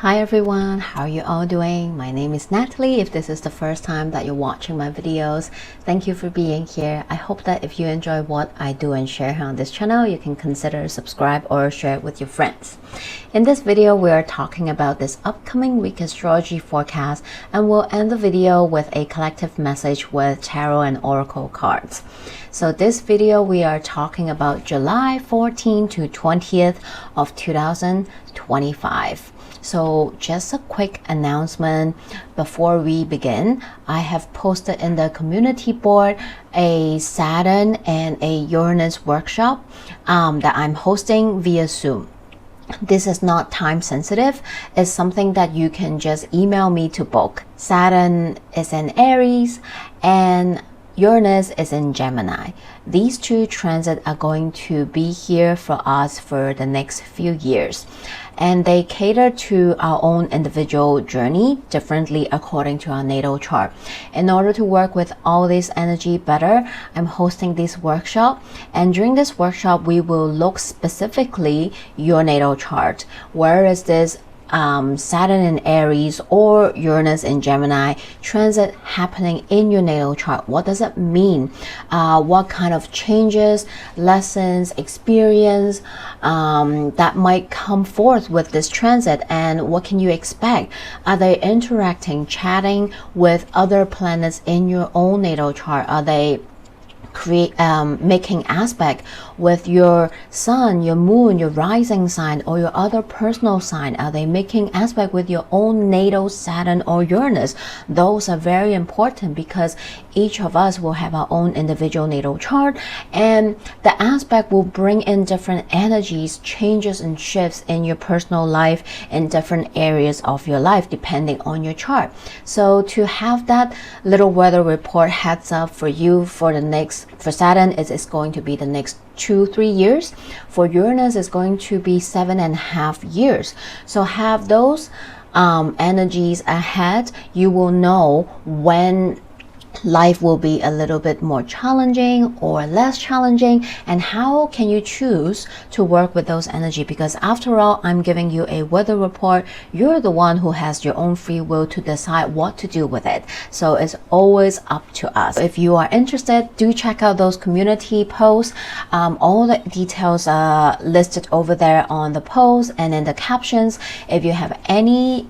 Hi everyone, how are you all doing? My name is Natalie. If this is the first time that you're watching my videos, thank you for being here. I hope that if you enjoy what I do and share here on this channel, you can consider subscribe or share it with your friends. In this video, we are talking about this upcoming week astrology forecast, and we'll end the video with a collective message with tarot and oracle cards. So this video, we are talking about July 14th to 20th of 2025. So just a quick announcement before we begin. I have posted in the community board a Saturn and a Uranus workshop that I'm hosting via Zoom. This is not time sensitive. It's something that you can just email me to book. Saturn is in Aries and Uranus is in Gemini. These two transits are going to be here for us for the next few years. And they cater to our own individual journey differently according to our natal chart. In order to work with all this energy better, I'm hosting this workshop. And during this workshop, we will look specifically your natal chart. Where is this Saturn in Aries or Uranus in Gemini transit happening in your natal chart? What does it mean? What kind of changes, lessons, experience that might come forth with this transit, and what can you expect? Are they interacting, chatting with other planets in your own natal chart? Are they making aspect with your sun, your moon, your rising sign, or your other personal sign? Are they making aspect with your own natal Saturn or Uranus? Those are very important because each of us will have our own individual natal chart, and the aspect will bring in different energies, changes and shifts in your personal life in different areas of your life depending on your chart. So to have that little weather report heads up for you for the next, for Saturn it's going to be the next 2-3 years. For Uranus it's going to be 7.5 years. So have those energies ahead. You will know when life will be a little bit more challenging or less challenging, and how can you choose to work with those energy, because after all, I'm giving you a weather report. You're the one who has your own free will to decide what to do with it, so it's always up to us. If you are interested, do check out those community posts. All the details are listed over there on the post and in the captions. If you have any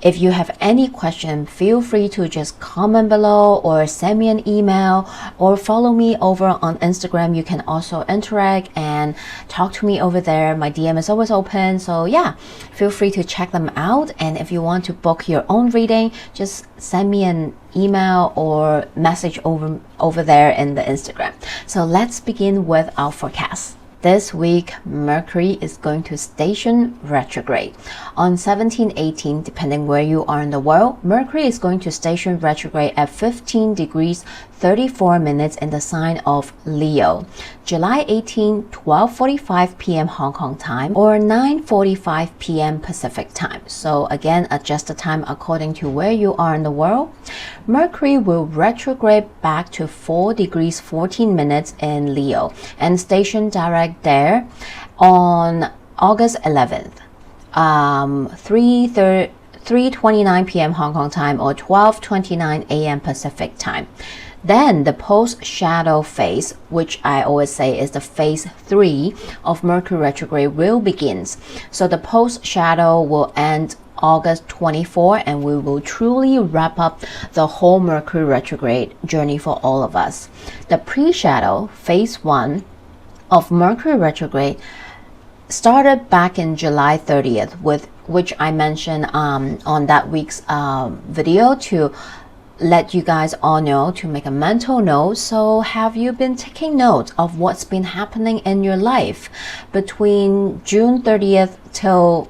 If you have any question, feel free to just comment below or send me an email or follow me over on Instagram. You can also interact and talk to me over there. My DM is always open. So yeah, feel free to check them out. And if you want to book your own reading, just send me an email or message over there in the Instagram. So let's begin with our forecast. This week, Mercury is going to station retrograde. On 17-18, depending where you are in the world, Mercury is going to station retrograde at 15 degrees 34 minutes in the sign of Leo. July 18, 12:45 p.m. Hong Kong time or 9:45 p.m. Pacific time. So again, adjust the time according to where you are in the world. Mercury will retrograde back to 4 degrees 14 minutes in Leo and station direct there on August 11th, 3:29 p.m. Hong Kong time or 12:29 a.m. Pacific time. Then the post-shadow phase, which I always say is the phase 3 of Mercury retrograde, will begin. So the post-shadow will end August 24, and we will truly wrap up the whole Mercury retrograde journey for all of us. The pre-shadow, phase 1 of Mercury retrograde, started back in July 30th, with which I mentioned on that week's video to let you guys all know, to make a mental note. So have you been taking note of what's been happening in your life between June 30th till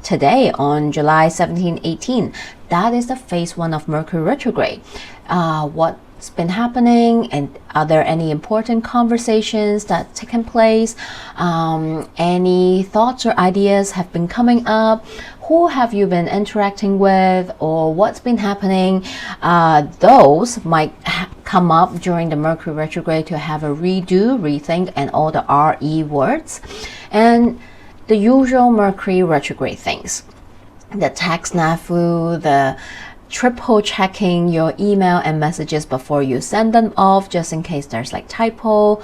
today on July 17-18? That is the phase 1 of Mercury retrograde. What's been happening, and are there any important conversations that taken place? Any thoughts or ideas have been coming up? Who have you been interacting with, or what's been happening? Those might come up during the Mercury retrograde to have a redo, rethink, and all the RE words. And the usual Mercury retrograde things. The text snafu, the triple checking your email and messages before you send them off, just in case there's like typo,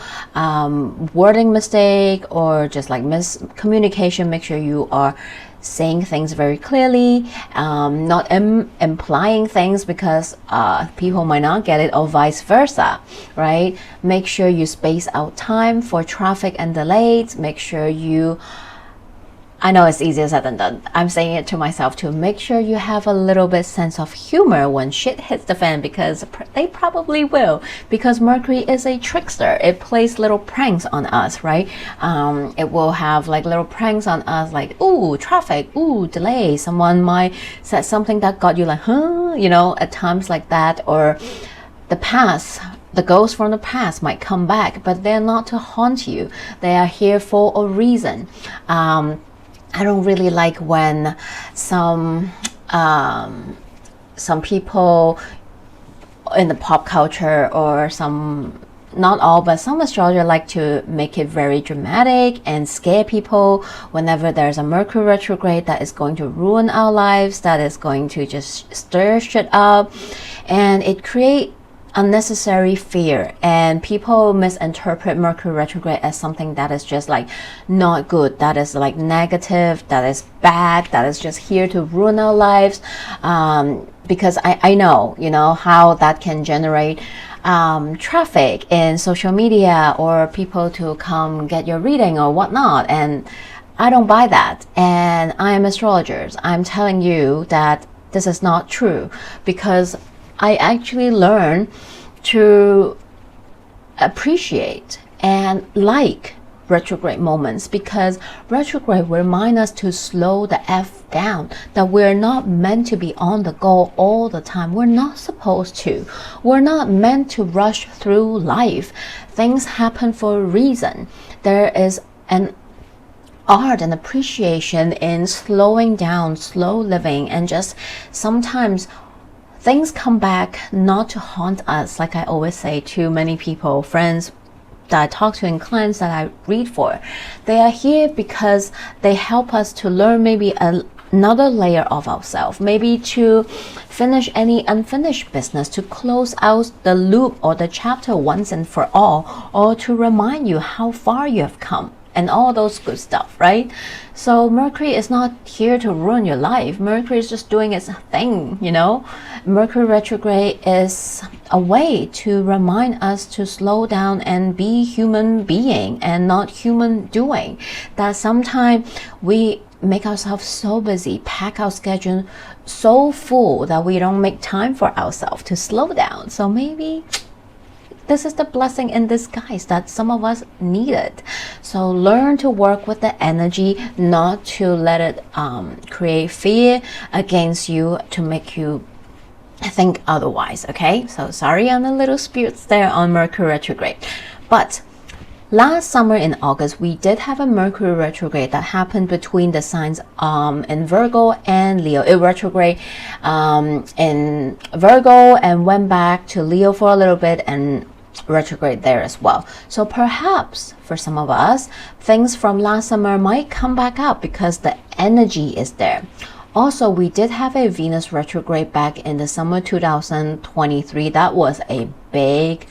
wording mistake, or just like miscommunication. Make sure you are saying things very clearly, not implying things because people might not get it, or vice versa, right? Make sure you space out time for traffic and delays. Make sure you, I know it's easier said than done. I'm saying it to myself too. Make sure you have a little bit sense of humor when shit hits the fan, because they probably will. Because Mercury is a trickster. It plays little pranks on us, right? It will have like little pranks on us, like, ooh, traffic, ooh, delay. Someone might say something that got you like, huh? You know, at times like that. Or the past. The ghosts from the past might come back, but they're not to haunt you. They are here for a reason. I don't really like when some people in the pop culture, or some, not all, but some astrologers like to make it very dramatic and scare people whenever there's a Mercury retrograde that is going to ruin our lives, that is going to just stir shit up, and it creates unnecessary fear, and people misinterpret Mercury retrograde as something that is just like not good, that is like negative, that is bad, that is just here to ruin our lives, because I know, you know, how that can generate traffic in social media, or people to come get your reading or whatnot, and I don't buy that. And I am astrologers, I'm telling you that this is not true, because I actually learned to appreciate and like retrograde moments, because retrograde remind us to slow the F down, that we're not meant to be on the go all the time. We're not supposed to. We're not meant to rush through life. Things happen for a reason. There is an art and appreciation in slowing down, slow living, and just sometimes things come back not to haunt us. Like I always say to many people, friends that I talk to and clients that I read for, they are here because they help us to learn maybe another layer of ourselves, maybe to finish any unfinished business, to close out the loop or the chapter once and for all, or to remind you how far you have come, and all those good stuff, right? So Mercury is not here to ruin your life. Mercury is just doing its thing, you know. Mercury retrograde is a way to remind us to slow down and be human being and not human doing. That sometimes we make ourselves so busy, pack our schedule so full that we don't make time for ourselves to slow down. So maybe this is the blessing in disguise that some of us needed. So learn to work with the energy, not to let it create fear against you to make you think otherwise, okay? So sorry on the little spirits there on Mercury retrograde. But last summer in August, we did have a Mercury retrograde that happened between the signs in Virgo and Leo. It retrograde in Virgo and went back to Leo for a little bit and retrograde there as well. So perhaps for some of us, things from last summer might come back up because the energy is there. Also, we did have a Venus retrograde back in the summer 2023. That was a big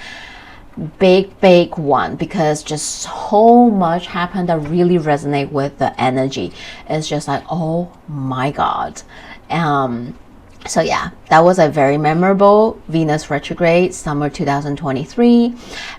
one, because just so much happened that really resonate with the energy. It's just like, oh my God. So yeah, that was a very memorable Venus retrograde, summer 2023.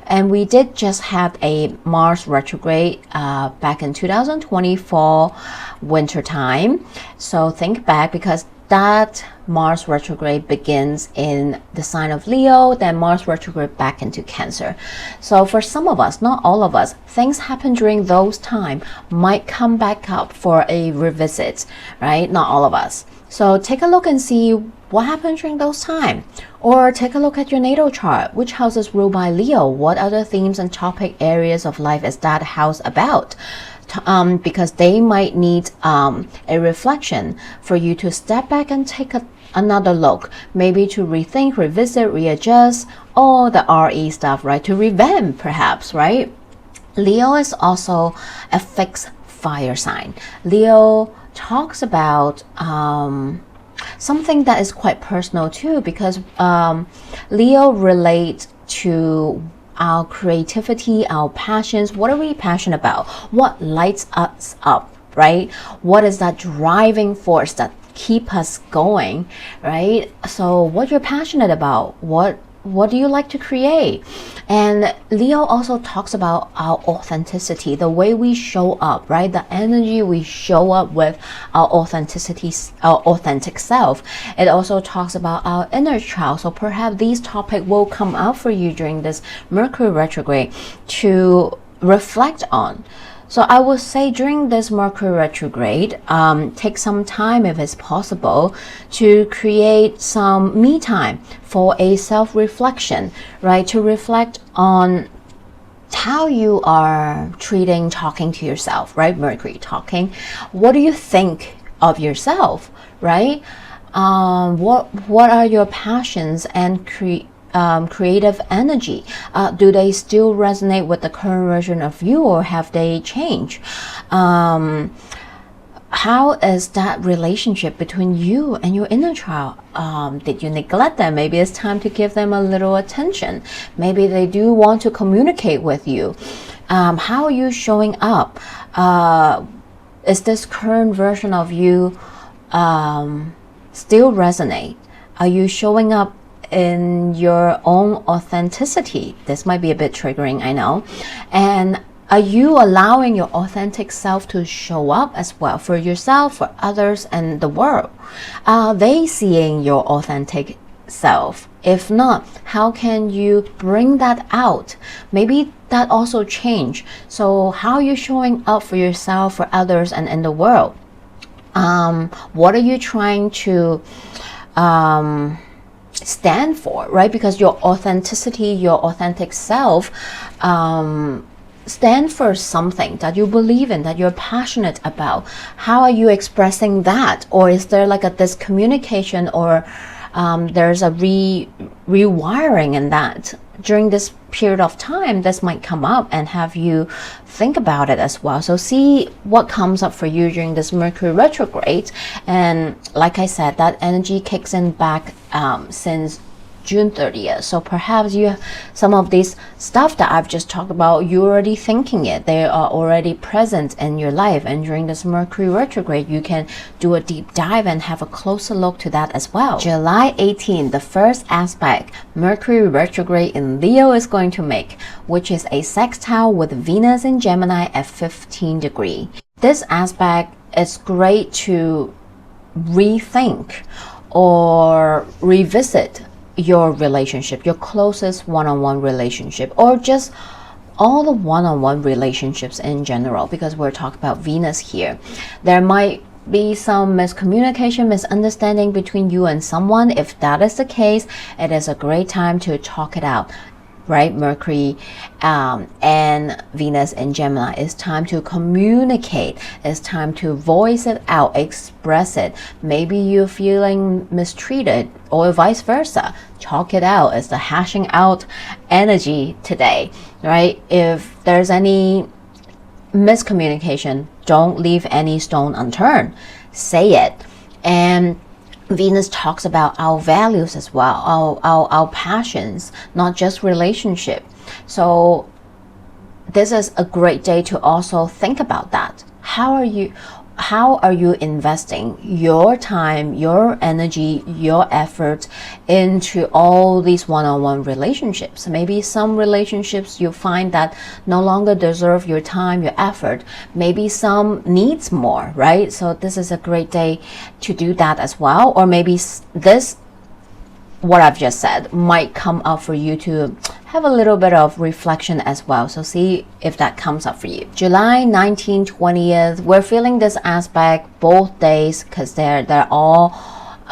And we did just have a Mars retrograde back in 2024 winter time. So think back, because that Mars retrograde begins in the sign of Leo, then Mars retrograde back into Cancer. So for some of us, not all of us, things happen during those times might come back up for a revisit, right? Not all of us. So take a look and see what happened during those times. Or take a look at your natal chart. Which house is ruled by Leo? What other themes and topic areas of life is that house about? Because they might need a reflection for you to step back and take another look. Maybe to rethink, revisit, readjust, all the RE stuff, right? To revamp perhaps, right? Leo is also a fixed fire sign. Leo talks about something that is quite personal too, because Leo relates to our creativity, our passions. What are we passionate about? What lights us up, right? What is that driving force that keep us going, right? So what you're passionate about, what do you like to create? And Leo also talks about our authenticity, the way we show up, right? The energy we show up with, our authenticity, our authentic self. It also talks about our inner child. So perhaps these topics will come out for you during this Mercury retrograde to reflect on. So I would say during this Mercury retrograde, take some time if it's possible to create some me time for a self-reflection, right? To reflect on how you are talking to yourself, right? Mercury talking. What do you think of yourself, right? What are your passions and creative energy? Do they still resonate with the current version of you, or have they changed? How is that relationship between you and your inner child? Did you neglect them? Maybe it's time to give them a little attention. Maybe they do want to communicate with you. How are you showing up? Is this current version of you still resonate? Are you showing up in your own authenticity? This might be a bit triggering, I know. And are you allowing your authentic self to show up as well for yourself, for others, and the world? Are they seeing your authentic self? If not, how can you bring that out? Maybe that also change. So how are you showing up for yourself, for others, and in the world? What are you trying to stand for, right? Because your authenticity, your authentic self stand for something that you believe in, that you're passionate about. How are you expressing that? Or is there like a discommunication, or there's a rewiring in that? During this period of time, this might come up and have you think about it as well. So see what comes up for you during this Mercury retrograde. And like I said, that energy kicks in back since June 30th. So perhaps you some of these stuff that I've just talked about, you're already thinking it. They are already present in your life. And during this Mercury retrograde, you can do a deep dive and have a closer look to that as well. July 18th, the first aspect Mercury retrograde in Leo is going to make, which is a sextile with Venus in Gemini at 15 degrees. This aspect is great to rethink or revisit your relationship, your closest one-on-one relationship, or just all the one-on-one relationships in general, because we're talking about Venus here. There might be some miscommunication, misunderstanding between you and someone. If that is the case, it is a great time to talk it out, right? Mercury and Venus in Gemini. It's time to communicate. It's time to voice it out, express it. Maybe you're feeling mistreated, or vice versa. Talk it out. It's the hashing out energy today, right? If there's any miscommunication, don't leave any stone unturned. Say it. And Venus talks about our values as well, our passions, not just relationship. So this is a great day to also think about that. How are you investing your time, your energy, your effort into all these one-on-one relationships? Maybe some relationships you find that no longer deserve your time, your effort. Maybe some needs more, right? So this is a great day to do that as well. Or maybe this, what I've just said, might come up for you to have a little bit of reflection as well. So see if that comes up for you. July 19th, 20th, we're feeling this aspect both days because they're all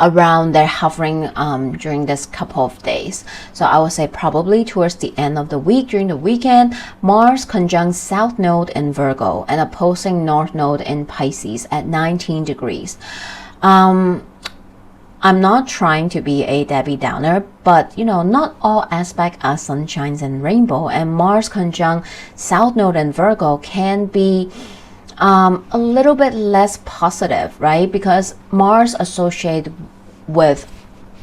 around, they're hovering during this couple of days. So I would say probably towards the end of the week, during the weekend, Mars conjunct South Node in Virgo and opposing North Node in Pisces at 19 degrees. I'm not trying to be a Debbie Downer, but not all aspects are sunshines and rainbow, and Mars conjunct South Node in Virgo can be a little bit less positive, right? Because Mars associated with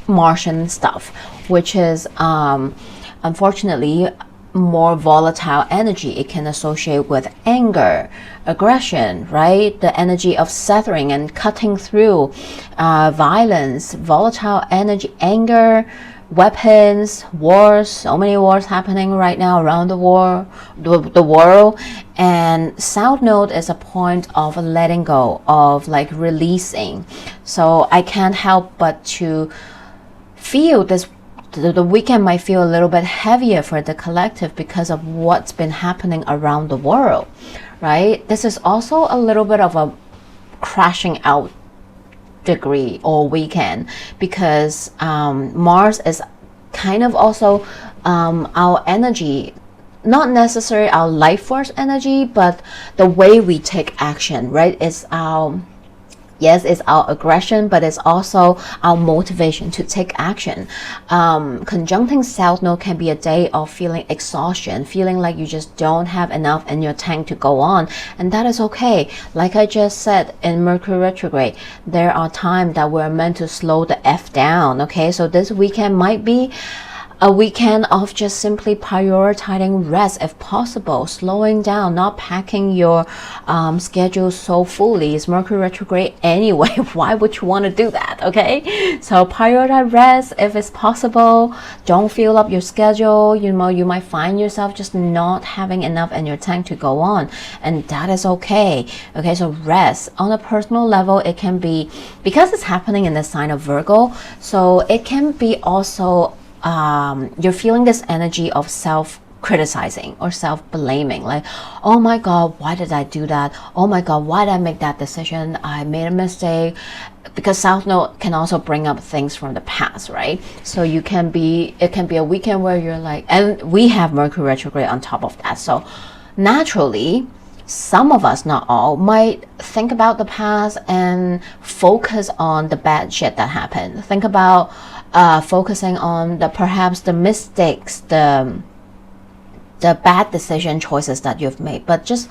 Martian stuff, which is unfortunately more volatile energy. It can associate with anger, aggression, right? The energy of severing and cutting through, violence, volatile energy, anger, weapons, wars. So many wars happening right now around the world. And South Node is a point of letting go, of like releasing. So I can't help but to feel this. The weekend might feel a little bit heavier for the collective because of what's been happening around the world, right? This is also a little bit of a crashing out degree or weekend, because Mars is kind of also our energy, not necessarily our life force energy, but the way we take action, right? It's our aggression, but it's also our motivation to take action. Conjuncting South Node can be a day of feeling exhaustion, feeling like you just don't have enough in your tank to go on, and that is okay. Like I just said, in Mercury retrograde, there are times that we're meant to slow the F down, okay? So this weekend might be a weekend of just simply prioritizing rest if possible, slowing down, not packing your schedule so fully. It's Mercury retrograde anyway. Why would you want to do that? Okay, so prioritize rest if it's possible. Don't fill up your schedule. You know, you might find yourself just not having enough in your tank to go on, and that is okay. Okay, so rest on a personal level, it can be, because it's happening in the sign of Virgo, so it can be also you're feeling this energy of self-criticizing or self-blaming, like, oh my god, why did I do that? Oh my god, why did I make that decision? I made a mistake. Because South Node can also bring up things from the past, right? So it can be a weekend where you're like, and we have Mercury retrograde on top of that, so naturally some of us, not all, might think about the past and focus on the bad shit that happened. Think about focusing on perhaps the mistakes, the bad decision choices that you've made. But just,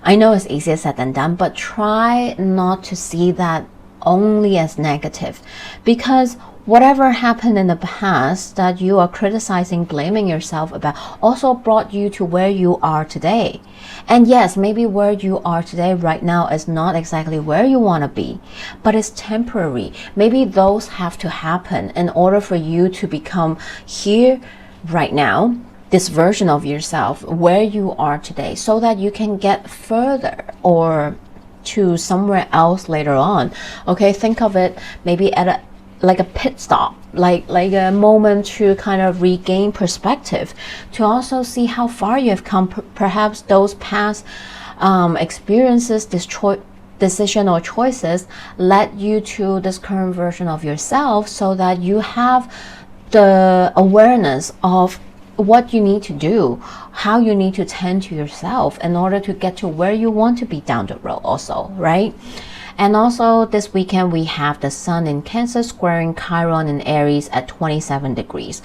I know it's easier said than done, but try not to see that only as negative, because whatever happened in the past that you are criticizing, blaming yourself about, also brought you to where you are today. And yes, maybe where you are today right now is not exactly where you want to be, but it's temporary. Maybe those have to happen in order for you to become here right now, this version of yourself where you are today, so that you can get further or to somewhere else later on. Okay, think of it maybe at like a pit stop, like a moment to kind of regain perspective, to also see how far you have come. Perhaps those past experiences, decision or choices led you to this current version of yourself, so that you have the awareness of what you need to do, how you need to tend to yourself in order to get to where you want to be down the road also, right? And also this weekend we have the Sun in Cancer squaring Chiron in Aries at 27 degrees.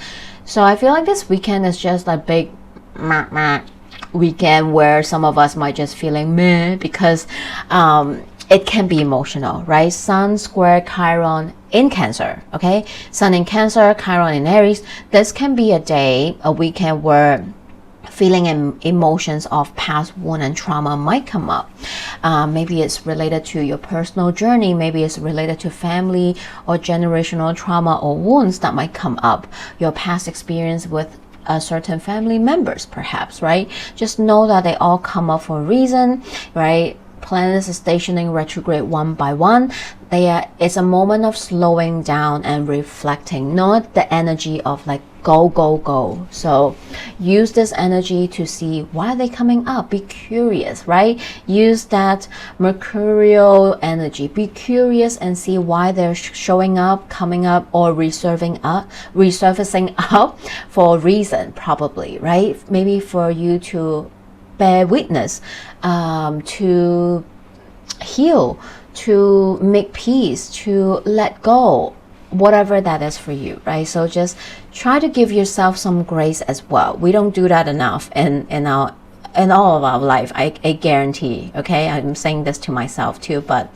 So I feel like this weekend is just a big weekend where some of us might just feeling meh, because it can be emotional, right? Sun square Chiron in Cancer, okay? Sun in Cancer, Chiron in Aries. This can be a weekend where feeling and emotions of past wound and trauma might come up. Maybe it's related to your personal journey. Maybe it's related to family or generational trauma or wounds that might come up. Your past experience with certain family members, perhaps, right? Just know that they all come up for a reason, right? Planets are stationing retrograde one by one. It's a moment of slowing down and reflecting, not the energy of like go, go, go. So use this energy to see why they're coming up. Be curious, right? Use that mercurial energy. Be curious and see why they're showing up, coming up, or resurfacing up for a reason, probably, right? Maybe for you to bear witness, to heal, to make peace, to let go, whatever that is for you, right? So just try to give yourself some grace as well. We don't do that enough in our in all of our life, I guarantee, okay? I'm saying this to myself too, but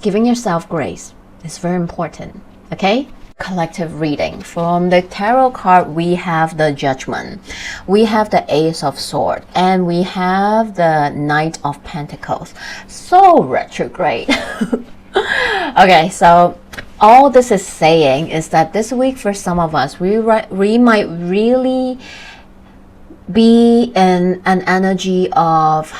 giving yourself grace is very important, okay? Collective reading. From the tarot card, we have the Judgment, we have the Ace of Swords, and we have the Knight of Pentacles. So retrograde. Okay, so all this is saying is that this week for some of us, we might really be in an energy of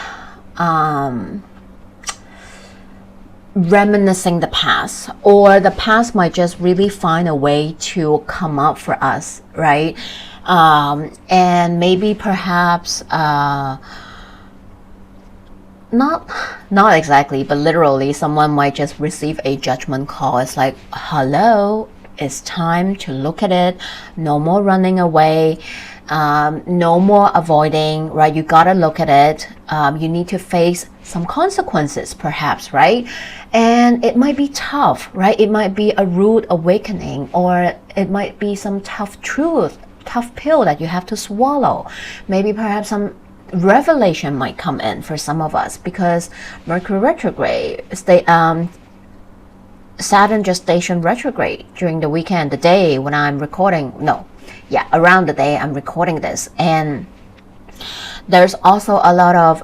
reminiscing the past, or the past might just really find a way to come up for us, right? And maybe perhaps not exactly, but literally someone might just receive a judgment call. It's like, hello, it's time to look at it. No more running away. No more avoiding, right? You gotta look at it. You need to face some consequences, perhaps, right? And it might be tough, right? It might be a rude awakening, or it might be some tough truth, tough pill that you have to swallow. Maybe perhaps some revelation might come in for some of us, because Mercury retrograde, Saturn just stationed retrograde during the weekend, the day when I'm recording, around the day I'm recording this. And there's also a lot of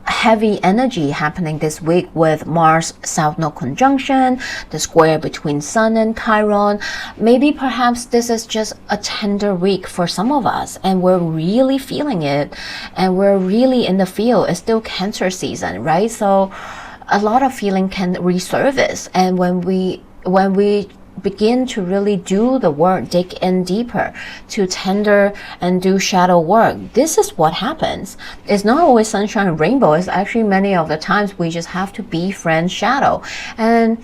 heavy energy happening this week with Mars South Node conjunction, the square between Sun and Chiron. Maybe perhaps this is just a tender week for some of us, and we're really feeling it, and we're really in the field. It's still Cancer season, right? So a lot of feeling can resurface, and when we begin to really do the work, dig in deeper to tender and do shadow work, this is what happens. It's not always sunshine and rainbow. It's actually many of the times we just have to befriend shadow. And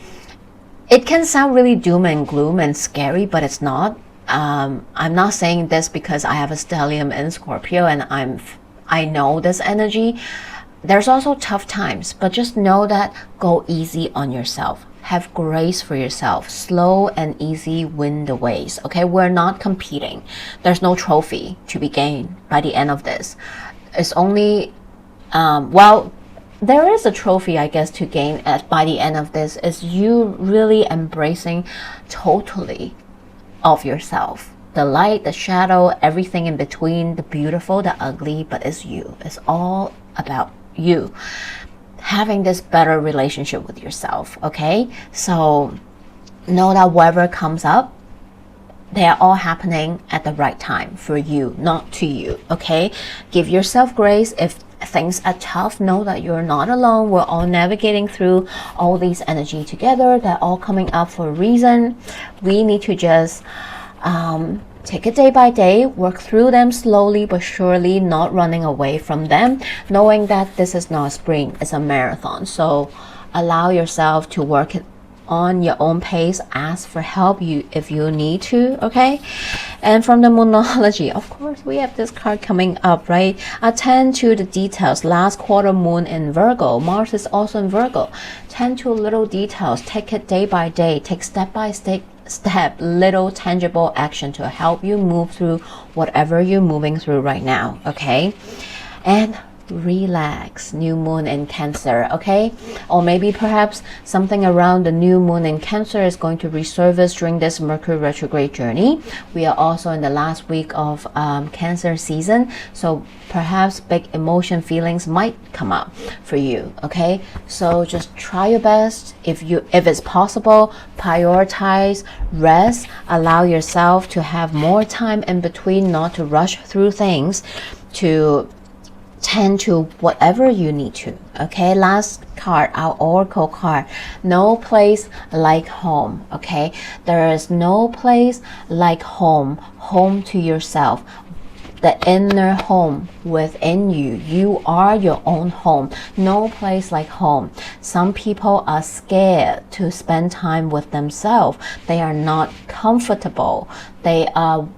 it can sound really doom and gloom and scary, but it's not. I'm not saying this because I have a stellium in Scorpio and I know this energy. There's also tough times, but just know that go easy on yourself. Have grace for yourself. Slow and easy win the ways. Okay, we're not competing. There's no trophy to be gained by the end of this. It's only, there is a trophy, I guess, to gain by the end of this. Is you really embracing totally of yourself. The light, the shadow, everything in between, the beautiful, the ugly, but it's you. It's all about you. Having this better relationship with yourself, okay? So know that whatever comes up, they are all happening at the right time for you, not to you, okay? Give yourself grace. If things are tough, know that you're not alone. We're all navigating through all these energy together. They're all coming up for a reason. We need to just take it day by day, work through them slowly but surely, not running away from them, knowing that this is not a sprint, it's a marathon. So allow yourself to work it on your own pace. Ask for help if you need to, okay? And from the Moonology, of course, we have this card coming up, right? Attend to the details. Last quarter moon in Virgo. Mars is also in Virgo. Tend to little details. Take it day by day. Take step by step, little tangible action to help you move through whatever you're moving through right now, okay? And relax. New moon in Cancer, okay? Or maybe perhaps something around the new moon in Cancer is going to resurface during this Mercury retrograde journey. We are also in the last week of Cancer season, so perhaps big emotion feelings might come up for you, okay? So just try your best. If it's possible, prioritize rest. Allow yourself to have more time in between, not to rush through things, to tend to whatever you need to, okay? Last card, our oracle card. No place like home, okay? There is no place like home. Home to yourself, the inner home within you. You are your own home. No place like home. Some people are scared to spend time with themselves. They are not comfortable. They are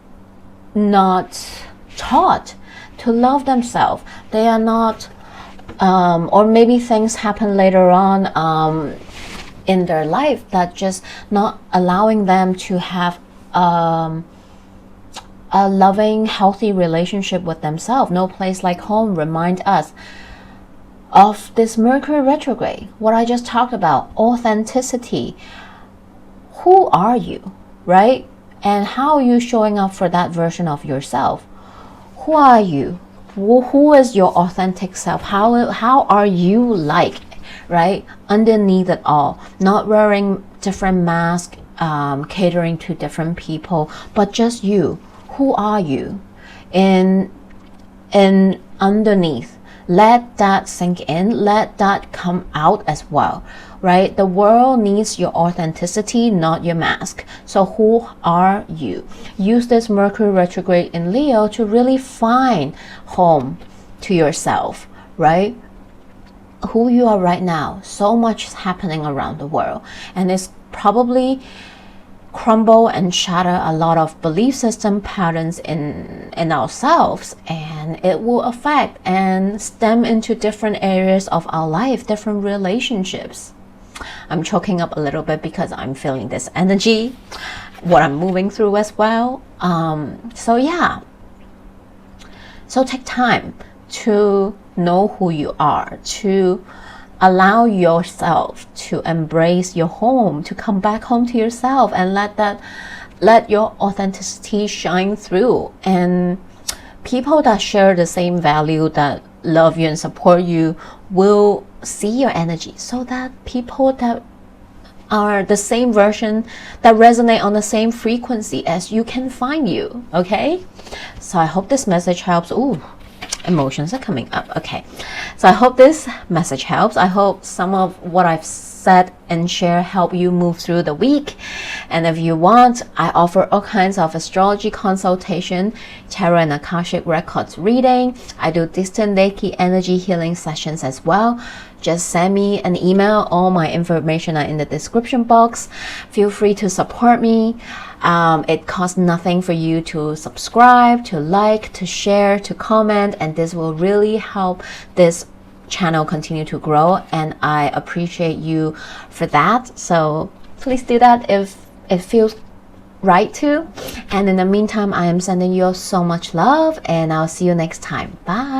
not taught to love themselves. They are not, or maybe things happen later on in their life that just not allowing them to have a loving, healthy relationship with themselves. No place like home remind us of this Mercury retrograde, what I just talked about, authenticity. Who are you, right? And how are you showing up for that version of yourself? Who are you? Who is your authentic self? How are you like, right? Underneath it all, not wearing different masks, catering to different people, but just you. Who are you? And underneath, let that sink in, let that come out as well, right? The world needs your authenticity, not your mask. So who are you? Use this Mercury retrograde in Leo to really find home to yourself, right? Who you are right now. So much is happening around the world, and it's probably crumble and shatter a lot of belief system patterns in ourselves, and it will affect and stem into different areas of our life, different relationships. I'm choking up a little bit because I'm feeling this energy, what I'm moving through as well. So yeah, so take time to know who you are, to allow yourself to embrace your home, to come back home to yourself, and let your authenticity shine through. And people that share the same value, that love you and support you, will see your energy, so that people that are the same version, that resonate on the same frequency as you, can find you. Okay, so I hope this message helps. Ooh, emotions are coming up. Okay, so I hope this message helps. I hope some of what I've said and share help you move through the week. And if you want, I offer all kinds of astrology consultation, tarot and akashic records reading. I do distant Reiki energy healing sessions as well. Just send me an email. All my information are in the description box. Feel free to support me. It costs nothing for you to subscribe, to like, to share, to comment, and this will really help this channel continue to grow, and I appreciate you for that. So please do that if it feels right to. And in the meantime, I am sending you so much love, and I'll see you next time. Bye.